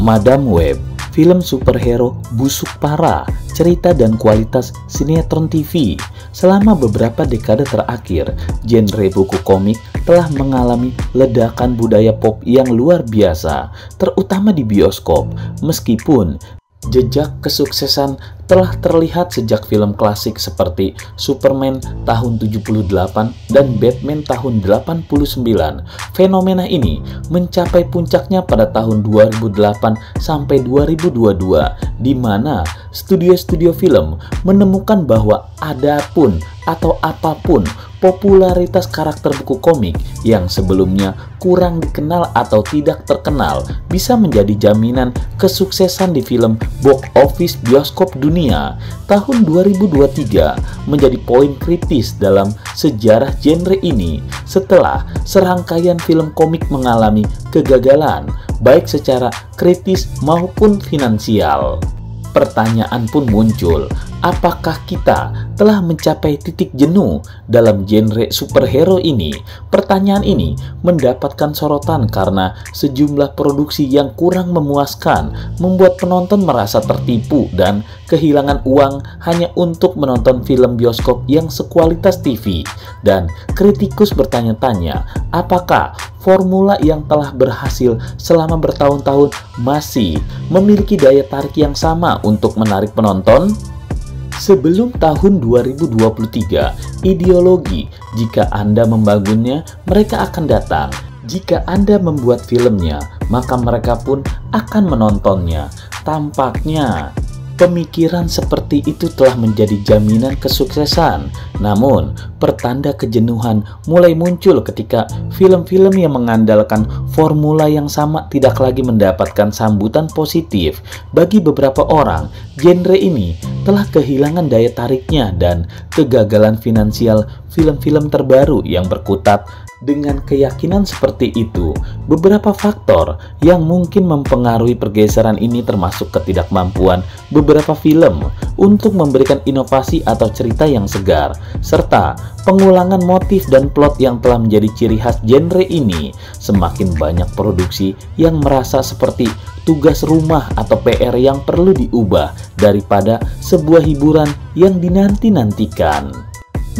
Madam Web, film superhero busuk parah, cerita dan kualitas sinetron TV. Selama beberapa dekade terakhir, genre buku komik telah mengalami ledakan budaya pop yang luar biasa, terutama di bioskop. Meskipun jejak kesuksesan telah terlihat sejak film klasik seperti Superman tahun 78 dan Batman tahun 89. Fenomena ini mencapai puncaknya pada tahun 2008 sampai 2022, di mana studio-studio film menemukan bahwa adapun atau apapun popularitas karakter buku komik yang sebelumnya kurang dikenal atau tidak terkenal bisa menjadi jaminan kesuksesan di film box office bioskop dunia. Tahun 2023 menjadi poin kritis dalam sejarah genre ini setelah serangkaian film komik mengalami kegagalan baik secara kritis maupun finansial. Pertanyaan pun muncul, apakah kita telah mencapai titik jenuh dalam genre superhero ini? Pertanyaan ini mendapatkan sorotan karena sejumlah produksi yang kurang memuaskan membuat penonton merasa tertipu dan kehilangan uang hanya untuk menonton film bioskop yang sekualitas TV. Dan kritikus bertanya-tanya, apakah formula yang telah berhasil selama bertahun-tahun masih memiliki daya tarik yang sama untuk menarik penonton? Sebelum tahun 2023, ideologi jika Anda membangunnya, mereka akan datang. Jika Anda membuat filmnya, maka mereka pun akan menontonnya. Tampaknya pemikiran seperti itu telah menjadi jaminan kesuksesan. Namun, pertanda kejenuhan mulai muncul ketika film-film yang mengandalkan formula yang sama tidak lagi mendapatkan sambutan positif. Bagi beberapa orang, genre ini telah kehilangan daya tariknya dan kegagalan finansial film-film terbaru yang berkutat. Dengan keyakinan seperti itu, beberapa faktor yang mungkin mempengaruhi pergeseran ini termasuk ketidakmampuan beberapa film untuk memberikan inovasi atau cerita yang segar, serta pengulangan motif dan plot yang telah menjadi ciri khas genre ini. Semakin banyak produksi yang merasa seperti tugas rumah atau PR yang perlu diubah daripada sebuah hiburan yang dinanti-nantikan.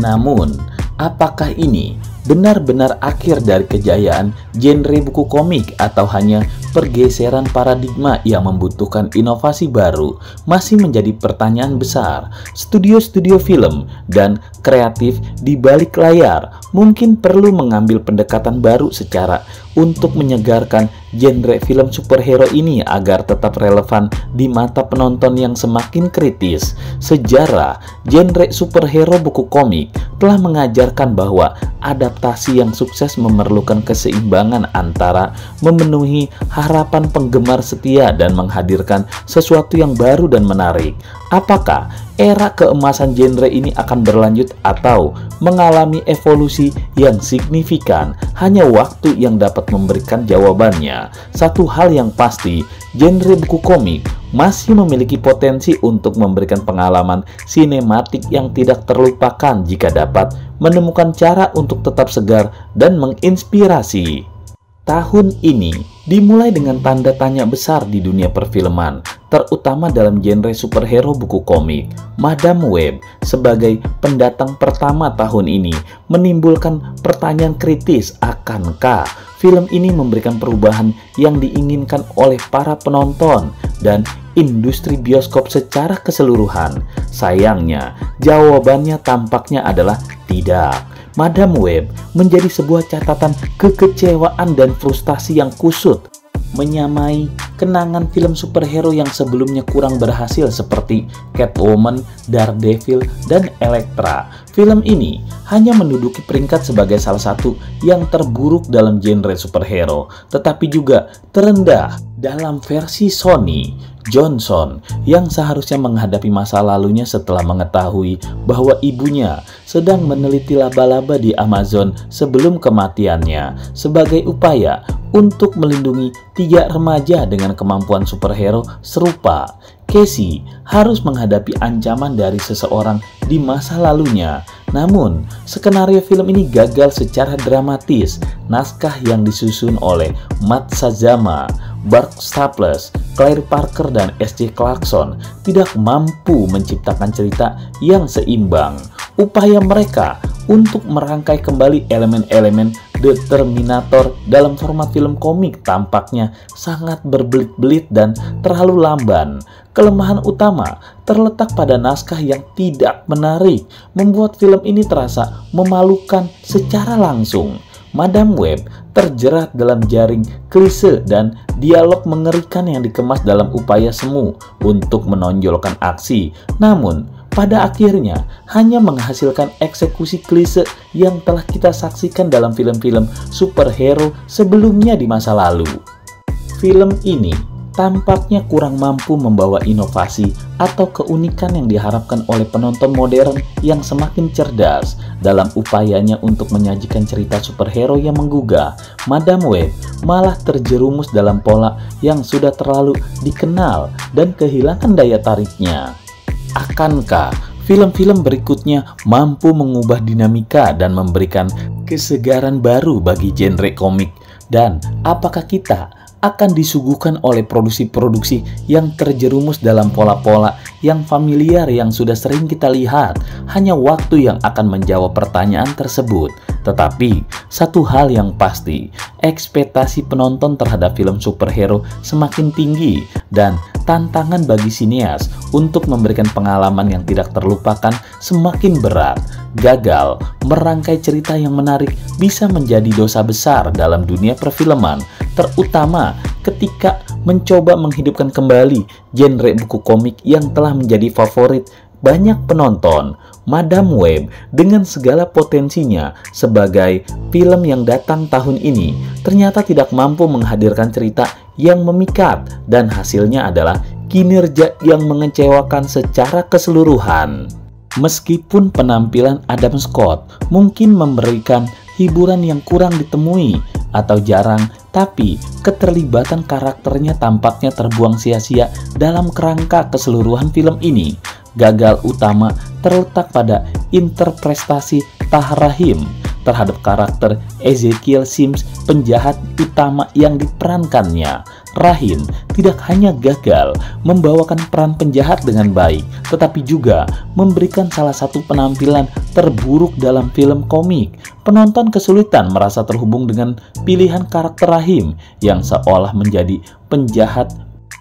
Namun, apakah ini benar-benar akhir dari kejayaan genre buku komik atau hanya pergeseran paradigma yang membutuhkan inovasi baru? Masih menjadi pertanyaan besar. Studio-studio film dan kreatif di balik layar mungkin perlu mengambil pendekatan baru secara untuk menyegarkan genre film superhero ini agar tetap relevan di mata penonton yang semakin kritis. Sejarah genre superhero buku komik telah mengajarkan bahwa adaptasi yang sukses memerlukan keseimbangan antara memenuhi harapan penggemar setia dan menghadirkan sesuatu yang baru dan menarik. Apakah era keemasan genre ini akan berlanjut atau mengalami evolusi yang signifikan? Hanya waktu yang dapat memberikan jawabannya. Satu hal yang pasti, genre buku komik masih memiliki potensi untuk memberikan pengalaman sinematik yang tidak terlupakan jika dapat menemukan cara untuk tetap segar dan menginspirasi. Tahun ini dimulai dengan tanda tanya besar di dunia perfilman, terutama dalam genre superhero buku komik. Madam Web sebagai pendatang pertama tahun ini menimbulkan pertanyaan kritis, akankah film ini memberikan perubahan yang diinginkan oleh para penonton dan industri bioskop secara keseluruhan? Sayangnya, jawabannya tampaknya adalah tidak. Madam Web menjadi sebuah catatan kekecewaan dan frustasi yang kusut, menyamai kenangan film superhero yang sebelumnya kurang berhasil seperti Catwoman, Daredevil, dan Elektra. Film ini hanya menduduki peringkat sebagai salah satu yang terburuk dalam genre superhero, tetapi juga terendah dalam versi Sony. Johnson yang seharusnya menghadapi masa lalunya setelah mengetahui bahwa ibunya sedang meneliti laba-laba di Amazon sebelum kematiannya sebagai upaya untuk melindungi 3 remaja dengan kemampuan superhero serupa. Casey harus menghadapi ancaman dari seseorang di masa lalunya. Namun, skenario film ini gagal secara dramatis. Naskah yang disusun oleh Matt Shazama, Bart Staples, Claire Parker dan S.J. Clarkson tidak mampu menciptakan cerita yang seimbang. Upaya mereka untuk merangkai kembali elemen-elemen The Terminator dalam format film komik tampaknya sangat berbelit-belit dan terlalu lamban. Kelemahan utama terletak pada naskah yang tidak menarik, membuat film ini terasa memalukan secara langsung. Madam Web terjerat dalam jaring klise dan dialog mengerikan yang dikemas dalam upaya semu untuk menonjolkan aksi. Namun, pada akhirnya hanya menghasilkan eksekusi klise yang telah kita saksikan dalam film-film superhero sebelumnya di masa lalu. Film ini tampaknya kurang mampu membawa inovasi atau keunikan yang diharapkan oleh penonton modern yang semakin cerdas dalam upayanya untuk menyajikan cerita superhero yang menggugah. Madam Web malah terjerumus dalam pola yang sudah terlalu dikenal dan kehilangan daya tariknya. Akankah film-film berikutnya mampu mengubah dinamika dan memberikan kesegaran baru bagi genre komik? Dan apakah kita akan disuguhkan oleh produksi-produksi yang terjerumus dalam pola-pola yang familiar yang sudah sering kita lihat? Hanya waktu yang akan menjawab pertanyaan tersebut. Tetapi, satu hal yang pasti, ekspektasi penonton terhadap film superhero semakin tinggi dan tantangan bagi sineas untuk memberikan pengalaman yang tidak terlupakan semakin berat. Gagal merangkai cerita yang menarik bisa menjadi dosa besar dalam dunia perfilman, terutama ketika mencoba menghidupkan kembali genre buku komik yang telah menjadi favorit banyak penonton. Madam Web dengan segala potensinya sebagai film yang datang tahun ini ternyata tidak mampu menghadirkan cerita yang memikat, dan hasilnya adalah kinerja yang mengecewakan secara keseluruhan. Meskipun penampilan Adam Scott mungkin memberikan hiburan yang kurang ditemui atau jarang, tapi keterlibatan karakternya tampaknya terbuang sia-sia dalam kerangka keseluruhan film ini. Gagal utama terletak pada interpretasi Tahar Rahim terhadap karakter Ezekiel Sims, penjahat utama yang diperankannya. Rahim tidak hanya gagal membawakan peran penjahat dengan baik, tetapi juga memberikan salah satu penampilan terburuk dalam film komik. Penonton kesulitan merasa terhubung dengan pilihan karakter Rahim yang seolah menjadi penjahat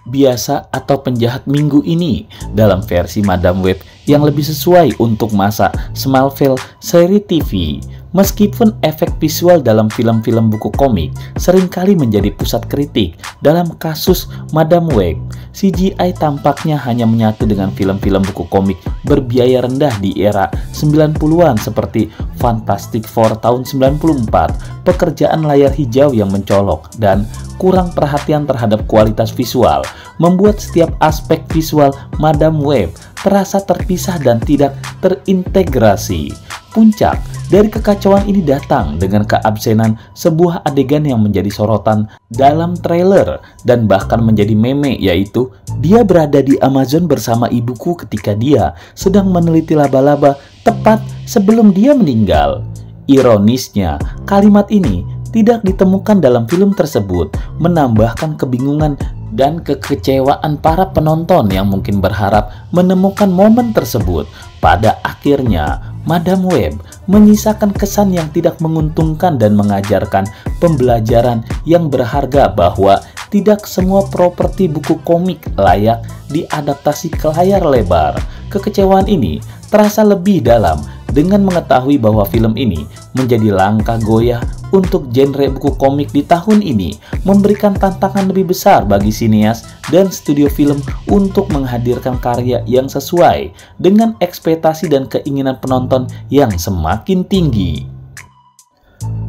biasa atau penjahat minggu ini dalam versi Madam Web yang lebih sesuai untuk masa Smallville seri TV. Meskipun efek visual dalam film-film buku komik seringkali menjadi pusat kritik, dalam kasus Madam Web, CGI tampaknya hanya menyatu dengan film-film buku komik berbiaya rendah di era 90-an seperti Fantastic Four tahun 94, pekerjaan layar hijau yang mencolok, dan kurang perhatian terhadap kualitas visual membuat setiap aspek visual Madam Web terasa terpisah dan tidak terintegrasi. Puncak dari kekacauan ini datang dengan keabsenan sebuah adegan yang menjadi sorotan dalam trailer dan bahkan menjadi meme, yaitu dia berada di Amazon bersama ibuku ketika dia sedang meneliti laba-laba tepat sebelum dia meninggal. Ironisnya, kalimat ini tidak ditemukan dalam film tersebut, menambahkan kebingungan dan kekecewaan para penonton yang mungkin berharap menemukan momen tersebut. Pada akhirnya, Madam Web menyisakan kesan yang tidak menguntungkan dan mengajarkan pembelajaran yang berharga bahwa tidak semua properti buku komik layak diadaptasi ke layar lebar. Kekecewaan ini terasa lebih dalam dengan mengetahui bahwa film ini menjadi langkah goyah untuk genre buku komik di tahun ini, memberikan tantangan lebih besar bagi sineas dan studio film untuk menghadirkan karya yang sesuai dengan ekspektasi dan keinginan penonton yang semakin tinggi.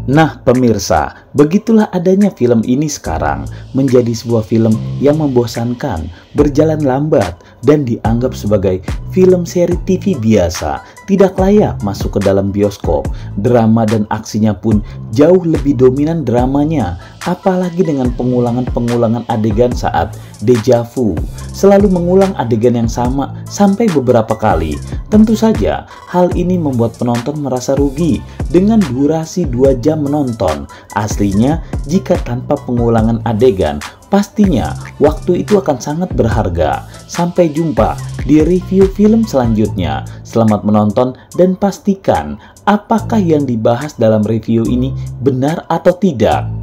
Nah pemirsa, begitulah adanya film ini sekarang menjadi sebuah film yang membosankan, berjalan lambat, dan dianggap sebagai film seri TV biasa, tidak layak masuk ke dalam bioskop. Drama dan aksinya pun jauh lebih dominan dramanya, apalagi dengan pengulangan-pengulangan adegan saat deja vu, selalu mengulang adegan yang sama sampai beberapa kali. Tentu saja hal ini membuat penonton merasa rugi dengan durasi 2 jam menonton. Aslinya jika tanpa pengulangan adegan, Pastinya, waktu itu akan sangat berharga. Sampai jumpa di review film selanjutnya. Selamat menonton dan pastikan apakah yang dibahas dalam review ini benar atau tidak.